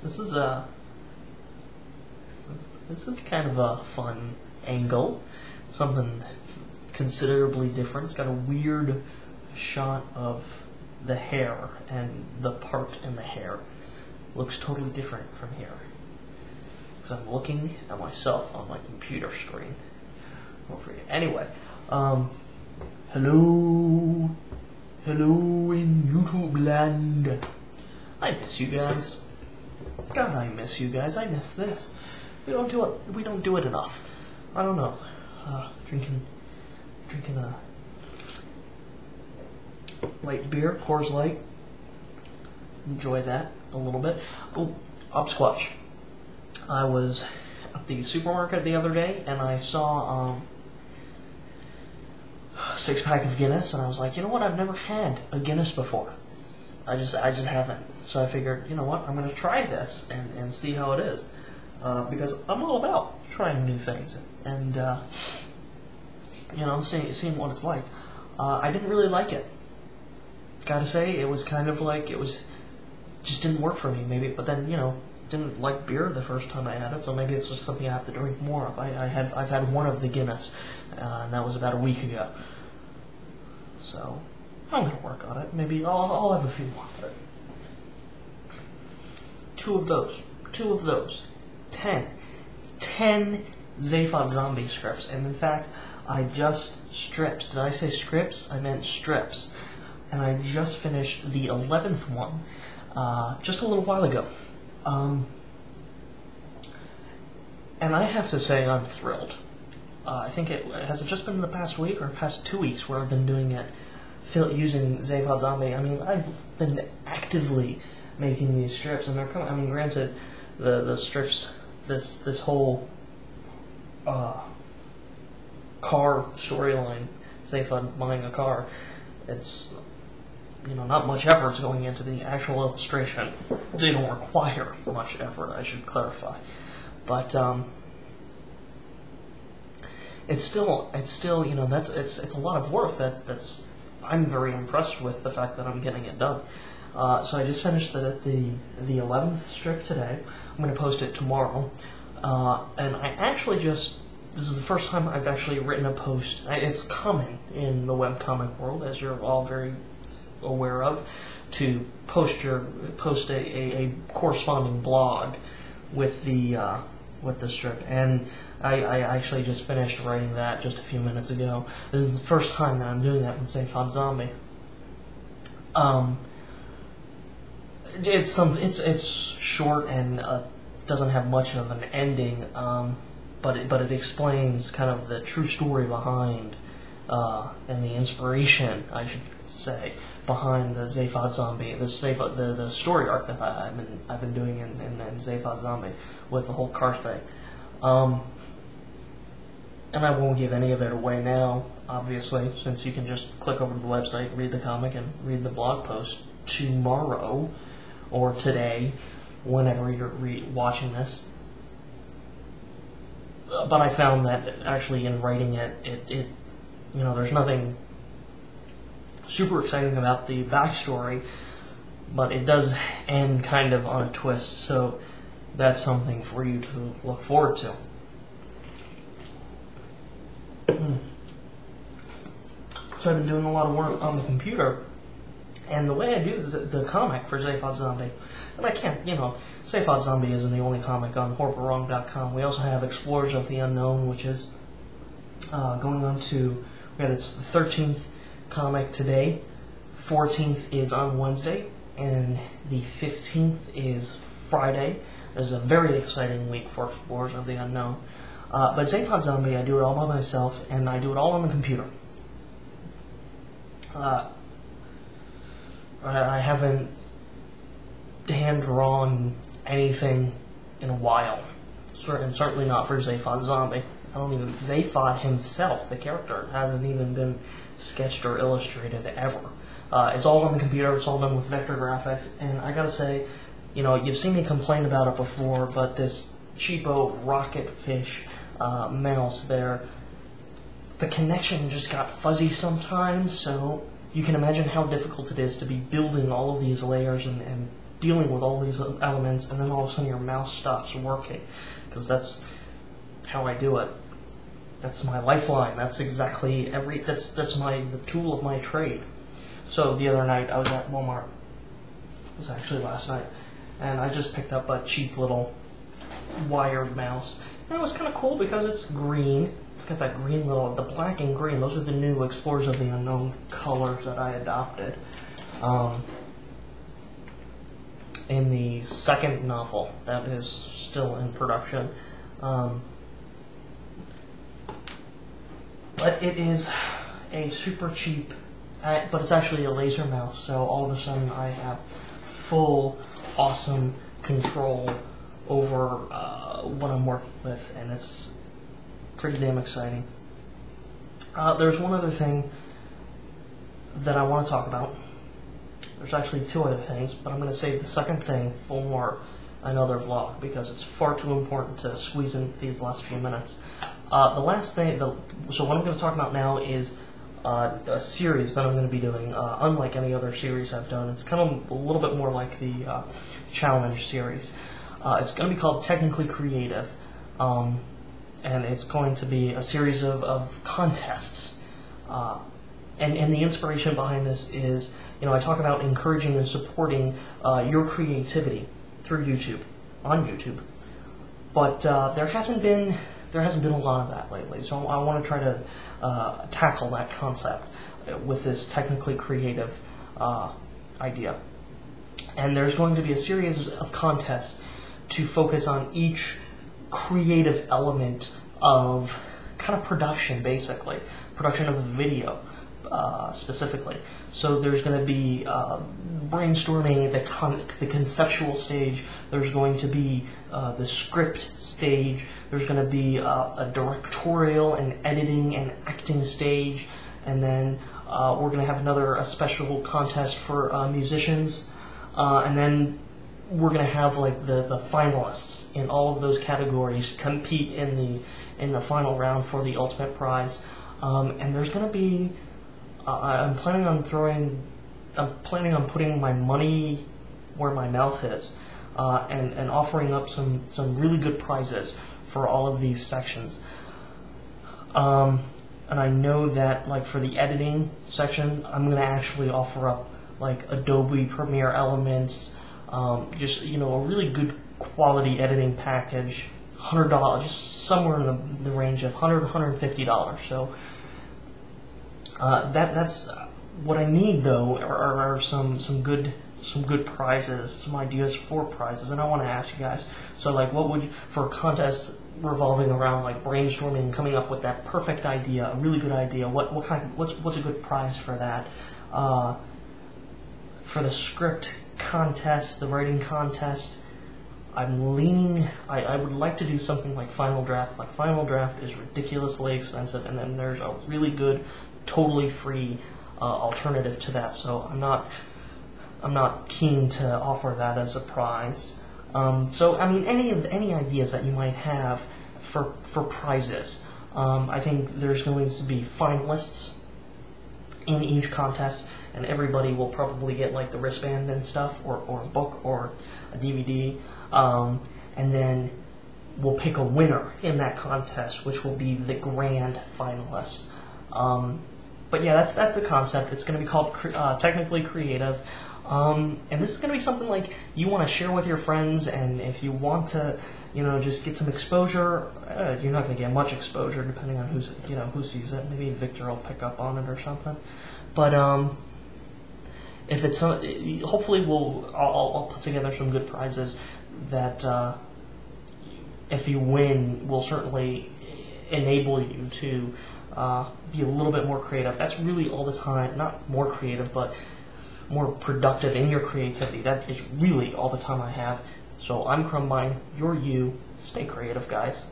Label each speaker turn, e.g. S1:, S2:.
S1: This is a this is kind of a fun angle, something considerably different. It's got a weird shot of the hair, and the part in the hair looks totally different from here. Because I'm looking at myself on my computer screen. Over here. Anyway, hello in YouTube land. I miss you guys. God, I miss you guys. I miss this. We don't do it enough. I don't know. Drinking a light beer, Coors Light. Enjoy that a little bit. Oh, Upsquatch. I was at the supermarket the other day and I saw a 6-pack of Guinness, and I was like, you know what? I've never had a Guinness before. I just haven't. So I figured, you know what? I'm going to try this and see how it is, because I'm all about trying new things and you know, seeing what it's like. I didn't really like it. Gotta say, it was kind of like just didn't work for me. Maybe, but then you know, didn't like beer the first time I had it, so maybe it's just something I have to drink more of. I've had one of the Guinness, and that was about a week ago. So I'm gonna work on it. Maybe I'll have a few more of it. Two of those, 10 Zaphod Zombie scripts, and in fact, I just strips. Did I say scripts? I meant strips. And I just finished the 11th one just a little while ago. And I have to say I'm thrilled. I think has it just been the past week or past 2 weeks where I've been doing it, using Zaphod Zombie. I mean, I've been actively making these strips, and they're coming. I mean, granted, the strips, this whole car storyline, Zaphod buying a car, it's, you know, not much effort going into the actual illustration. They don't require much effort, I should clarify. But it's still, you know, it's a lot of work. I'm very impressed with the fact that I'm getting it done. So I just finished the 11th strip today. I'm going to post it tomorrow. And I actually this is the first time I've actually written a post. It's common in the webcomic world, as you're all very aware of, to post a corresponding blog with the strip, and I actually just finished writing that just a few minutes ago. This is the first time that I'm doing that with Zaphod Zombie. It's short and doesn't have much of an ending, but it explains kind of the true story behind and the inspiration, I should say, behind the Zaphod Zombie, the story arc that I've been doing in Zaphod Zombie with the whole car thing. And I won't give any of it away now, obviously, since you can just click over to the website, read the comic, and read the blog post tomorrow or today, whenever you're watching this. But I found that actually in writing it, you know, there's nothing super exciting about the backstory, but it does end kind of on a twist, so that's something for you to look forward to. So I've been doing a lot of work on the computer, and the way I do the comic for Zaphod Zombie, and I can't, you know, Zaphod Zombie isn't the only comic on horrorwrong.com. We also have Explorers of the Unknown, which is going on to, it's the 13th comic today, 14th is on Wednesday, and the 15th is Friday. There's a very exciting week for Explorers of the Unknown. But Zaphod Zombie, I do it all by myself, and I do it all on the computer. I haven't hand-drawn anything in a while, and certainly not for Zaphod Zombie. Zaphod himself, the character, hasn't even been sketched or illustrated ever. It's all on the computer, it's all done with vector graphics, and I gotta say, you know, you've seen me complain about it before, but this cheapo rocket fish mouse there, the connection just got fuzzy sometimes, so you can imagine how difficult it is to be building all of these layers and dealing with all these elements, and then all of a sudden your mouse stops working, because that's how I do it. That's my lifeline. That's exactly that's the tool of my trade. So the other night I was at Walmart. It was actually last night, and I just picked up a cheap little wired mouse. And it was kind of cool because it's green. It's got that green the black and green. Those are the new Explorers of the Unknown colors that I adopted in the second novel that is still in production. But it is a super cheap, but it's actually a laser mouse, so all of a sudden I have full, awesome control over what I'm working with, and it's pretty damn exciting. There's one other thing that I want to talk about. There's actually two other things, but I'm going to save the second thing for another vlog because it's far too important to squeeze in these last few minutes. The last thing, so what I'm going to talk about now is a series that I'm going to be doing, unlike any other series I've done. It's kind of a little bit more like the challenge series. It's going to be called Technically Creative, and it's going to be a series of contests. And the inspiration behind this is, I talk about encouraging and supporting your creativity through YouTube, on YouTube. But there hasn't been a lot of that lately, so I want to try to tackle that concept with this Technically Creative idea. And there's going to be a series of contests to focus on each creative element of kind of production, basically. Production of a video, specifically. So there's going to be brainstorming, the conceptual stage. There's going to be the script stage. There's going to be a directorial and editing and acting stage. And then we're going to have a special contest for musicians. And then we're going to have like the finalists in all of those categories compete in the final round for the ultimate prize. And there's going to be I'm planning on putting my money where my mouth is, and offering up some really good prizes for all of these sections. And I know that like for the editing section, I'm going to actually offer up like Adobe Premiere Elements, just a really good quality editing package, $100, just somewhere in the range of $100 to $150. So that's what I need though are some good prizes, some ideas for prizes, and I want to ask you guys. So like, what would you, for a contest revolving around like brainstorming, coming up with that perfect idea, a really good idea? What's a good prize for that? For the script contest, the writing contest, I'm leaning. I would like to do something like Final Draft. Like Final Draft is ridiculously expensive, and then there's a really good, totally free alternative to that. So I'm not keen to offer that as a prize. So I mean, any ideas that you might have for prizes. I think there's going to be finalists in each contest, and everybody will probably get like the wristband and stuff, or a book or a DVD, and then we'll pick a winner in that contest, which will be the grand finalist. But yeah, that's the concept. It's going to be called Technically Creative. And this is going to be something like you want to share with your friends, and if you want to, just get some exposure, you're not going to get much exposure depending on who sees it. Maybe Victor will pick up on it or something. But if it's hopefully I'll put together some good prizes that if you win will certainly enable you to be a little bit more creative. That's really all the time, not more creative, but more productive in your creativity. That is really all the time I have. So I'm Krumbine, you're you. Stay creative, guys.